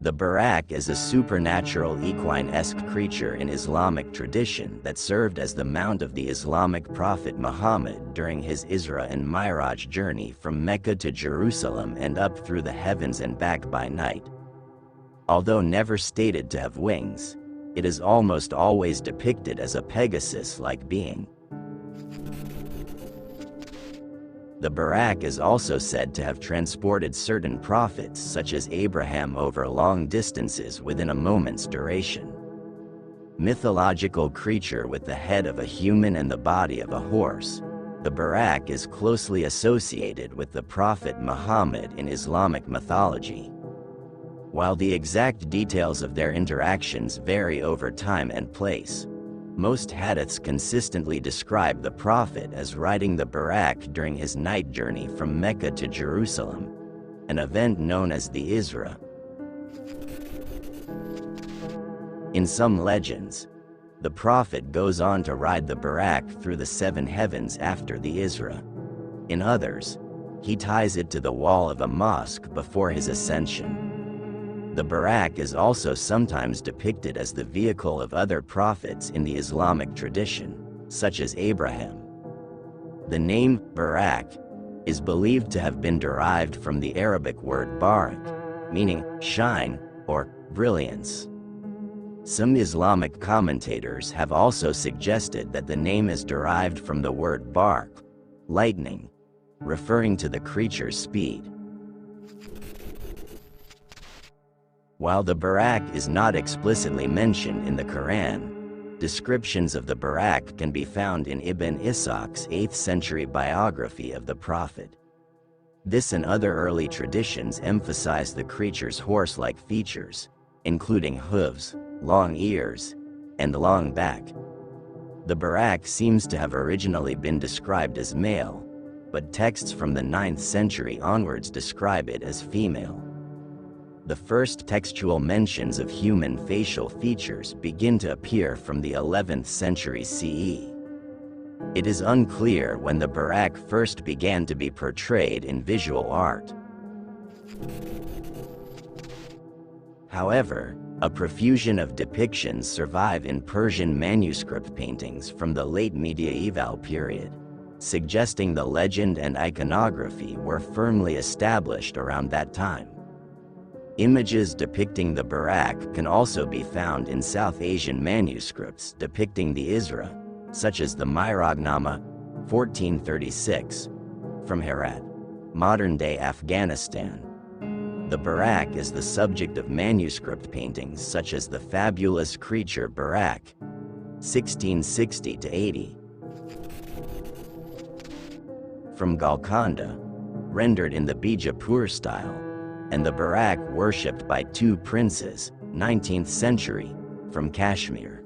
The Buraq is a supernatural equine-esque creature in Islamic tradition that served as the mount of the Islamic prophet Muhammad during his Isra and Mi'raj journey from Mecca to Jerusalem and up through the heavens and back by night. Although never stated to have wings, it is almost always depicted as a pegasus-like being. The Buraq is also said to have transported certain prophets such as Abraham over long distances within a moment's duration. Mythological creature with the head of a human and the body of a horse, the Buraq is closely associated with the Prophet Muhammad in Islamic mythology. While the exact details of their interactions vary over time and place, most hadiths consistently describe the Prophet as riding the Buraq during his night journey from Mecca to Jerusalem, an event known as the Isra. In some legends, the Prophet goes on to ride the Buraq through the 7 heavens after the Isra. In others, he ties it to the wall of a mosque before his ascension. The Buraq is also sometimes depicted as the vehicle of other prophets in the Islamic tradition, such as Abraham. The name Buraq is believed to have been derived from the Arabic word barak, meaning shine or brilliance. Some Islamic commentators have also suggested that the name is derived from the word barq, lightning, referring to the creature's speed. While the Buraq is not explicitly mentioned in the Quran, descriptions of the Buraq can be found in Ibn Ishaq's 8th century biography of the Prophet. This and other early traditions emphasize the creature's horse-like features, including hooves, long ears, and long back. The Buraq seems to have originally been described as male, but texts from the 9th century onwards describe it as female. The first textual mentions of human facial features begin to appear from the 11th century CE. It is unclear when the Buraq first began to be portrayed in visual art. However, a profusion of depictions survive in Persian manuscript paintings from the late medieval period, suggesting the legend and iconography were firmly established around that time. Images depicting the Buraq can also be found in South Asian manuscripts depicting the Isra, such as the Miragnama, 1436, from Herat, modern-day Afghanistan. The Buraq is the subject of manuscript paintings such as the fabulous creature Buraq, 1660–80, from Golconda, rendered in the Bijapur style, and the Buraq worshipped by 2 princes, 19th century, from Kashmir.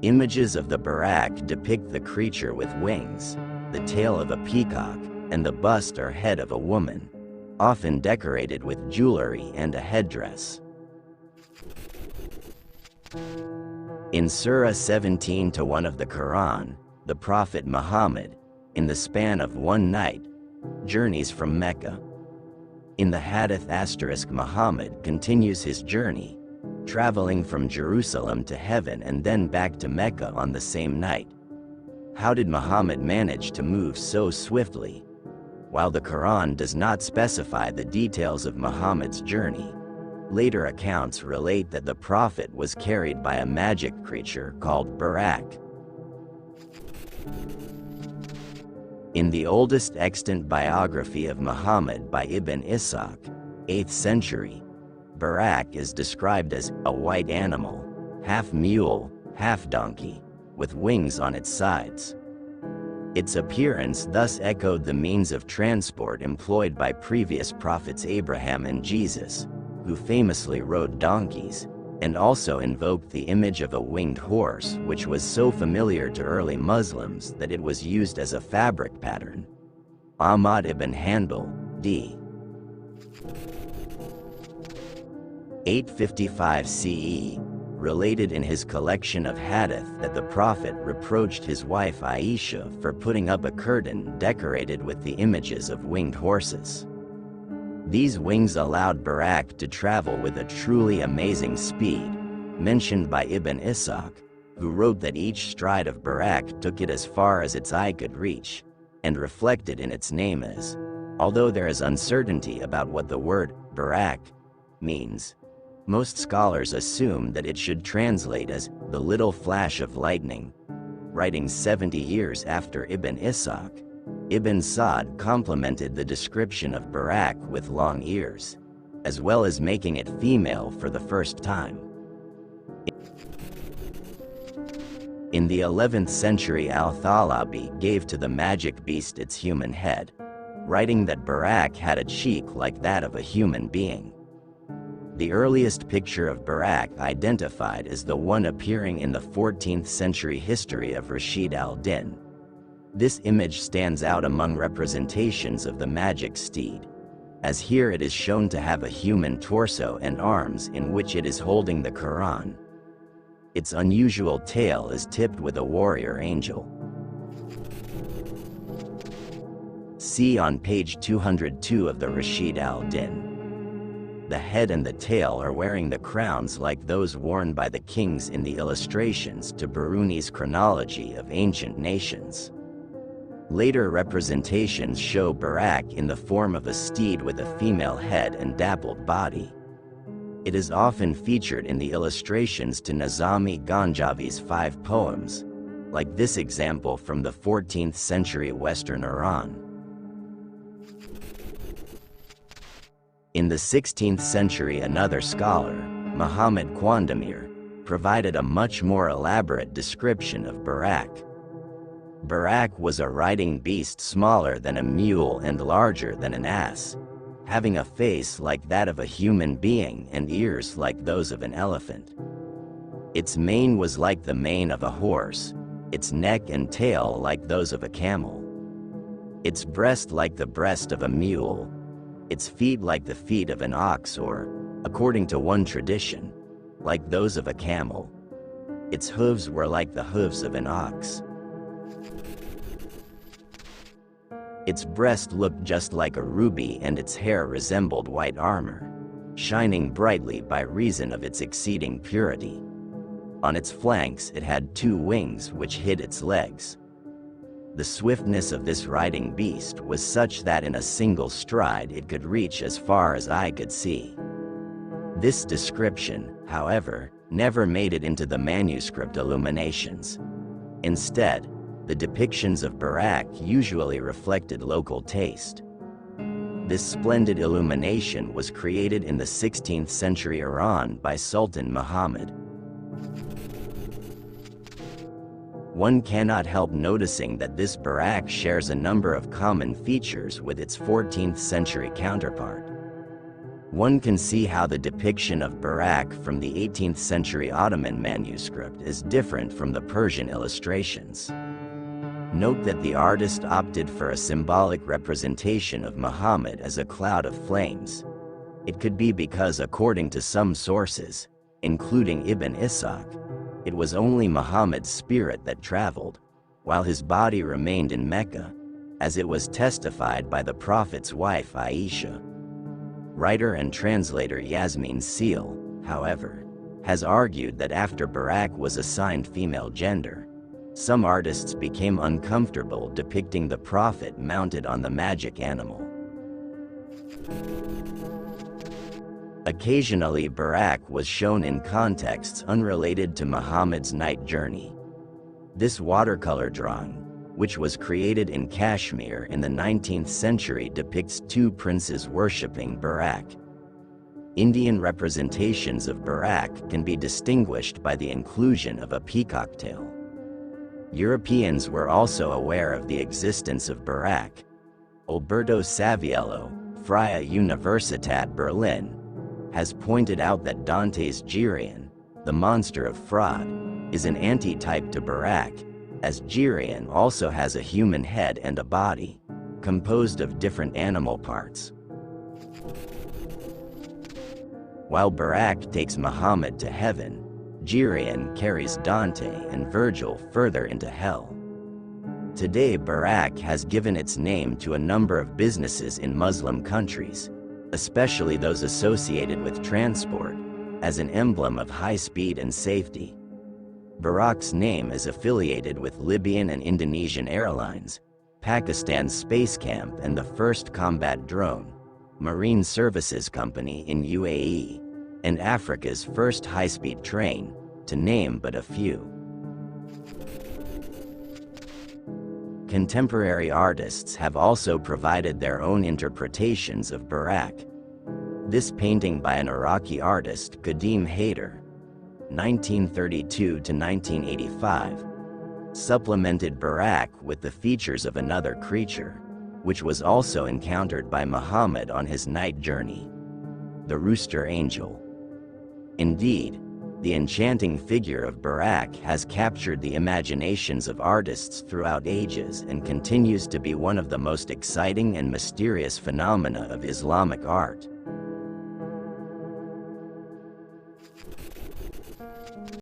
Images of the Buraq depict the creature with wings, the tail of a peacock, and the bust or head of a woman, often decorated with jewelry and a headdress. In Surah 17-1 of the Quran, the Prophet Muhammad, in the span of one night, journeys from Mecca. In the Hadith Muhammad continues his journey, traveling from Jerusalem to heaven and then back to Mecca on the same night. How did Muhammad manage to move so swiftly? While the Quran does not specify the details of Muhammad's journey, later accounts relate that the Prophet was carried by a magic creature called Buraq. In the oldest extant biography of Muhammad by Ibn Ishaq, 8th century, Buraq is described as a white animal, half mule, half donkey, with wings on its sides. Its appearance thus echoed the means of transport employed by previous prophets Abraham and Jesus, who famously rode donkeys, and also invoked the image of a winged horse, which was so familiar to early Muslims that it was used as a fabric pattern. Ahmad ibn Hanbal, d. 855 CE, related in his collection of hadith that the Prophet reproached his wife Aisha for putting up a curtain decorated with the images of winged horses. These wings allowed Buraq to travel with a truly amazing speed, mentioned by Ibn Ishaq, who wrote that each stride of Buraq took it as far as its eye could reach, and reflected in its name as, although there is uncertainty about what the word Buraq means. Most scholars assume that it should translate as the little flash of lightning. Writing 70 years after Ibn Ishaq, Ibn Sa'd complemented the description of Buraq with long ears, as well as making it female for the first time. In the 11th century, Al-Thalabi gave to the magic beast its human head, writing that Buraq had a cheek like that of a human being. The earliest picture of Buraq identified is the one appearing in the 14th century history of Rashid al-Din. This image stands out among representations of the magic steed, as here it is shown to have a human torso and arms in which it is holding the Quran. Its unusual tail is tipped with a warrior angel. See on page 202 of the Rashid al-Din. The head and the tail are wearing the crowns like those worn by the kings in the illustrations to Biruni's chronology of ancient nations. Later representations show Buraq in the form of a steed with a female head and dappled body. It is often featured in the illustrations to Nizami Ganjavi's 5 poems, like this example from the 14th century Western Iran. In the 16th century, another scholar, Muhammad Qandamir, provided a much more elaborate description of Buraq. Buraq was a riding beast smaller than a mule and larger than an ass, having a face like that of a human being and ears like those of an elephant. Its mane was like the mane of a horse, its neck and tail like those of a camel, its breast like the breast of a mule, its feet like the feet of an ox or, according to one tradition, like those of a camel. Its hooves were like the hooves of an ox. Its breast looked just like a ruby and its hair resembled white armor, shining brightly by reason of its exceeding purity. On its flanks it had 2 wings which hid its legs. The swiftness of this riding beast was such that in a single stride it could reach as far as eye could see. This description, however, never made it into the manuscript illuminations. Instead, the depictions of Buraq usually reflected local taste. This splendid illumination was created in the 16th century Iran by Sultan Muhammad. One cannot help noticing that this Buraq shares a number of common features with its 14th century counterpart. One can see how the depiction of Buraq from the 18th century Ottoman manuscript is different from the Persian illustrations. Note that the artist opted for a symbolic representation of Muhammad as a cloud of flames. It could be because, according to some sources, including Ibn Ishaq, it was only Muhammad's spirit that traveled, while his body remained in Mecca, as it was testified by the Prophet's wife Aisha. Writer and translator Yasmin Seal, however, has argued that after Buraq was assigned female gender, some artists became uncomfortable depicting the Prophet mounted on the magic animal. Occasionally, Buraq was shown in contexts unrelated to Muhammad's night journey. This watercolor drawing, which was created in Kashmir in the 19th century, depicts 2 princes worshipping Buraq. Indian representations of Buraq can be distinguished by the inclusion of a peacock tail. Europeans were also aware of the existence of Buraq. Alberto Saviello, Freie Universität Berlin, has pointed out that Dante's Gerion, the monster of fraud, is an antitype to Buraq, as Gerion also has a human head and a body, composed of different animal parts. While Buraq takes Muhammad to heaven, Gerion carries Dante and Virgil further into hell. Today, Buraq has given its name to a number of businesses in Muslim countries, especially those associated with transport, as an emblem of high speed and safety. Buraq's name is affiliated with Libyan and Indonesian airlines, Pakistan's space camp and the first combat drone, Marine Services Company in UAE, and Africa's first high-speed train, to name but a few. Contemporary artists have also provided their own interpretations of Buraq. This painting by an Iraqi artist, Qadim Haider, 1932 to 1985, supplemented Buraq with the features of another creature, which was also encountered by Muhammad on his night journey, the rooster angel. Indeed, the enchanting figure of Buraq has captured the imaginations of artists throughout ages and continues to be one of the most exciting and mysterious phenomena of Islamic art.